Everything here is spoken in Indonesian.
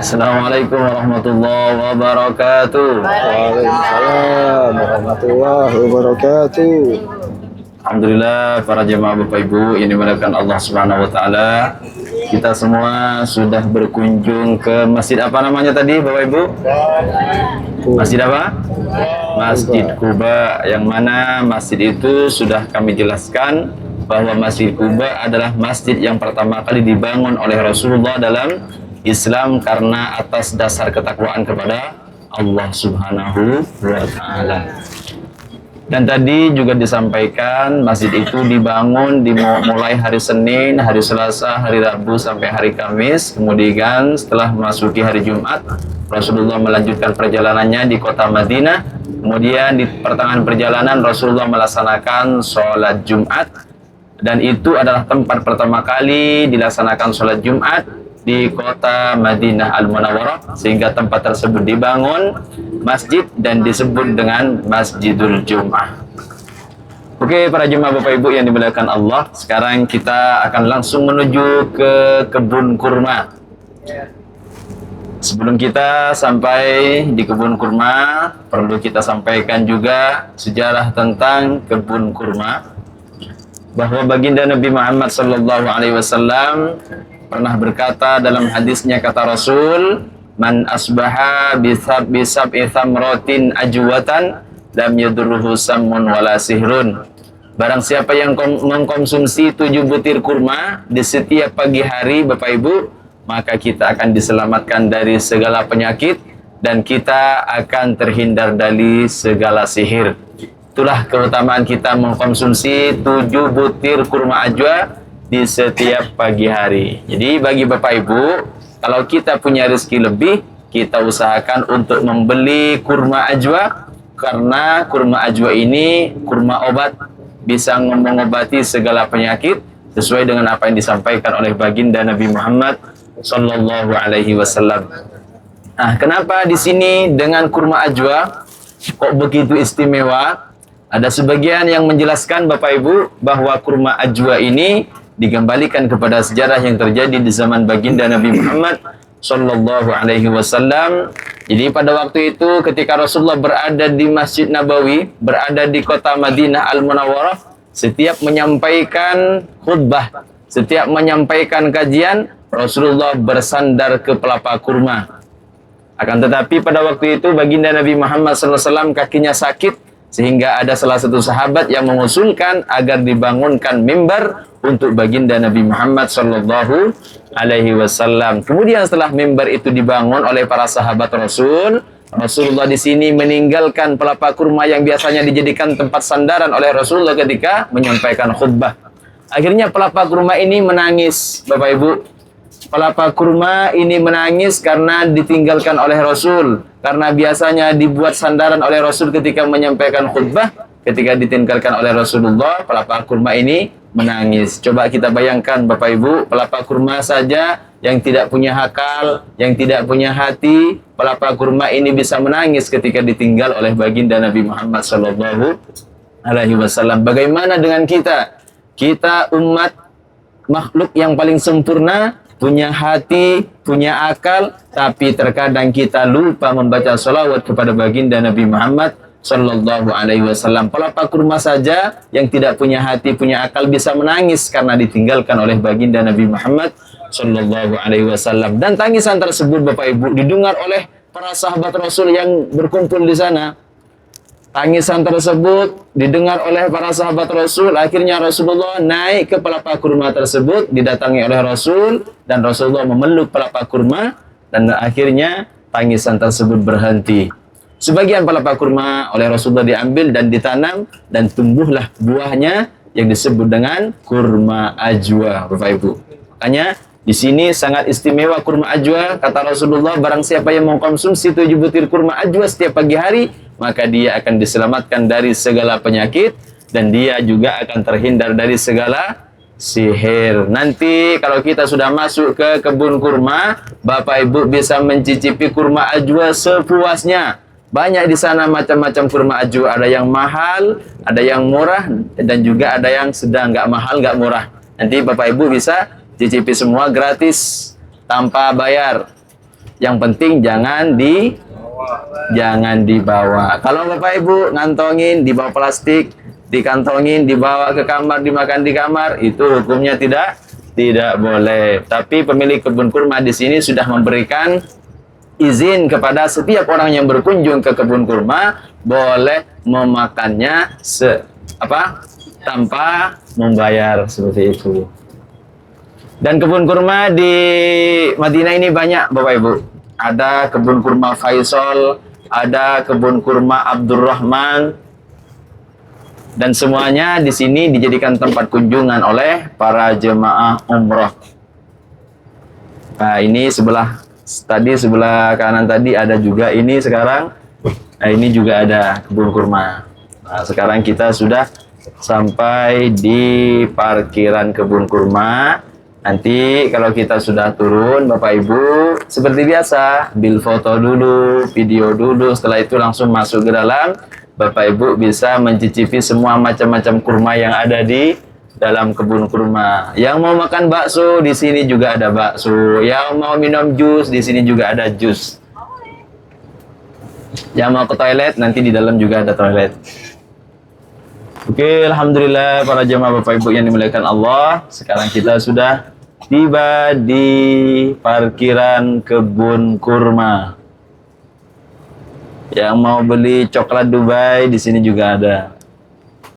Assalamualaikum warahmatullahi wabarakatuh. Waalaikumsalam warahmatullahi wabarakatuh. Alhamdulillah para jemaah Bapak Ibu yang dimuliakan Allah Subhanahu wa taala. Kita semua sudah berkunjung ke masjid apa namanya tadi Bapak Ibu? Masjid apa? Masjid Quba, yang mana masjid itu sudah kami jelaskan bahwa Masjid Quba adalah masjid yang pertama kali dibangun oleh Rasulullah dalam Islam karena atas dasar ketakwaan kepada Allah Subhanahu wa taala. Dan tadi juga disampaikan masjid itu dibangun mulai hari Senin, hari Selasa, hari Rabu sampai hari Kamis. Kemudian setelah memasuki hari Jumat, Rasulullah melanjutkan perjalanannya di kota Madinah. Kemudian di pertengahan perjalanan Rasulullah melaksanakan sholat Jumat. Dan itu adalah tempat pertama kali dilaksanakan sholat Jumat di kota Madinah Al-Munawwarah, sehingga tempat tersebut dibangun masjid dan disebut dengan Masjidul Jum'ah. Oke, para jemaah Bapak Ibu yang dimuliakan Allah, sekarang kita akan langsung menuju ke kebun kurma. Sebelum kita sampai di kebun kurma, perlu kita sampaikan juga sejarah tentang kebun kurma, bahwa baginda Nabi Muhammad SAW pernah berkata dalam hadisnya, kata Rasul, man asbaha bisab'i thamratin ajwatan lam yadurruhu sammun wala sihrun. Barang siapa yang mengkonsumsi 7 butir kurma di setiap pagi hari Bapak Ibu, maka kita akan diselamatkan dari segala penyakit dan kita akan terhindar dari segala sihir. Itulah keutamaan kita mengkonsumsi 7 butir kurma ajwa di setiap pagi hari. Jadi bagi Bapak Ibu, kalau kita punya rezeki lebih, kita usahakan untuk membeli kurma ajwa, karena kurma ajwa ini kurma obat, bisa mengobati segala penyakit sesuai dengan apa yang disampaikan oleh baginda Nabi Muhammad sallallahu alaihi wasallam. Nah, kenapa di sini dengan kurma ajwa kok begitu istimewa? Ada sebagian yang menjelaskan Bapak Ibu bahwa kurma ajwa ini dikembalikan kepada sejarah yang terjadi di zaman baginda Nabi Muhammad sallallahu alaihi wasallam. Jadi pada waktu itu ketika Rasulullah berada di Masjid Nabawi, berada di kota Madinah Al-Munawwarah, setiap menyampaikan khutbah, setiap menyampaikan kajian, Rasulullah bersandar ke pelapa kurma. Akan tetapi pada waktu itu baginda Nabi Muhammad SAW kakinya sakit, sehingga ada salah satu sahabat yang mengusulkan agar dibangunkan mimbar untuk baginda Nabi Muhammad sallallahu alaihi wasallam. Kemudian setelah mimbar itu dibangun oleh para sahabat Rasulullah di sini meninggalkan pelapa kurma yang biasanya dijadikan tempat sandaran oleh Rasulullah ketika menyampaikan khutbah. Akhirnya pelapa kurma ini menangis, Bapak Ibu. Pelapa kurma ini menangis karena ditinggalkan oleh Rasul. Karena biasanya dibuat sandaran oleh Rasul ketika menyampaikan khutbah. Ketika ditinggalkan oleh Rasulullah, pelapa kurma ini menangis. Coba kita bayangkan Bapak Ibu, pelapa kurma saja yang tidak punya akal, yang tidak punya hati, pelapa kurma ini bisa menangis ketika ditinggal oleh baginda Nabi Muhammad sallallahu alaihi wasallam. Bagaimana dengan kita? Kita umat makhluk yang paling sempurna, punya hati, punya akal, tapi terkadang kita lupa membaca salawat kepada baginda Nabi Muhammad sallallahu alaihi wasallam. Pelapa kurma saja yang tidak punya hati, punya akal bisa menangis karena ditinggalkan oleh baginda Nabi Muhammad sallallahu alaihi wasallam. Dan tangisan tersebut Bapak Ibu didengar oleh para sahabat Rasul yang berkumpul di sana. Tangisan tersebut didengar oleh para sahabat Rasul. Akhirnya Rasulullah naik ke pelapa kurma tersebut, didatangi oleh Rasul, dan Rasulullah memeluk pelapa kurma, dan akhirnya tangisan tersebut berhenti. Sebagian pelapa kurma oleh Rasulullah diambil dan ditanam, dan tumbuhlah buahnya yang disebut dengan kurma ajwa, Bapak Ibu. Makanya di sini sangat istimewa kurma ajwa. Kata Rasulullah, barang siapa yang mengkonsumsi 7 butir kurma ajwa setiap pagi hari, maka dia akan diselamatkan dari segala penyakit dan dia juga akan terhindar dari segala sihir. Nanti kalau kita sudah masuk ke kebun kurma, Bapak Ibu bisa mencicipi kurma ajwa sepuasnya. Banyak di sana macam-macam kurma ajwa, ada yang mahal, ada yang murah, dan juga ada yang sedang, nggak mahal, nggak murah. Nanti Bapak Ibu bisa cicipi semua gratis tanpa bayar. Yang penting jangan dibawa. Kalau Bapak Ibu ngantongin di bawah plastik, dikantongin, dibawa ke kamar, dimakan di kamar, itu hukumnya tidak boleh. Tapi pemilik kebun kurma di sini sudah memberikan izin kepada setiap orang yang berkunjung ke kebun kurma boleh memakannya tanpa membayar, seperti itu. Dan kebun kurma di Madinah ini banyak, Bapak Ibu. Ada kebun kurma Faisal, ada kebun kurma Abdurrahman, dan semuanya di sini dijadikan tempat kunjungan oleh para jemaah umroh. Nah, ini sebelah kanan tadi ada juga ini sekarang. Nah, ini juga ada kebun kurma. Nah, sekarang kita sudah sampai di parkiran kebun kurma. Nanti kalau kita sudah turun, Bapak Ibu, seperti biasa, ambil foto dulu, video dulu, setelah itu langsung masuk ke dalam. Bapak Ibu bisa mencicipi semua macam-macam kurma yang ada di dalam kebun kurma. Yang mau makan bakso, di sini juga ada bakso. Yang mau minum jus, di sini juga ada jus. Yang mau ke toilet, nanti di dalam juga ada toilet. Oke, alhamdulillah para jemaah Bapak Ibu yang dimuliakan Allah. Sekarang kita sudah tiba di parkiran kebun kurma. Yang mau beli coklat Dubai di sini juga ada.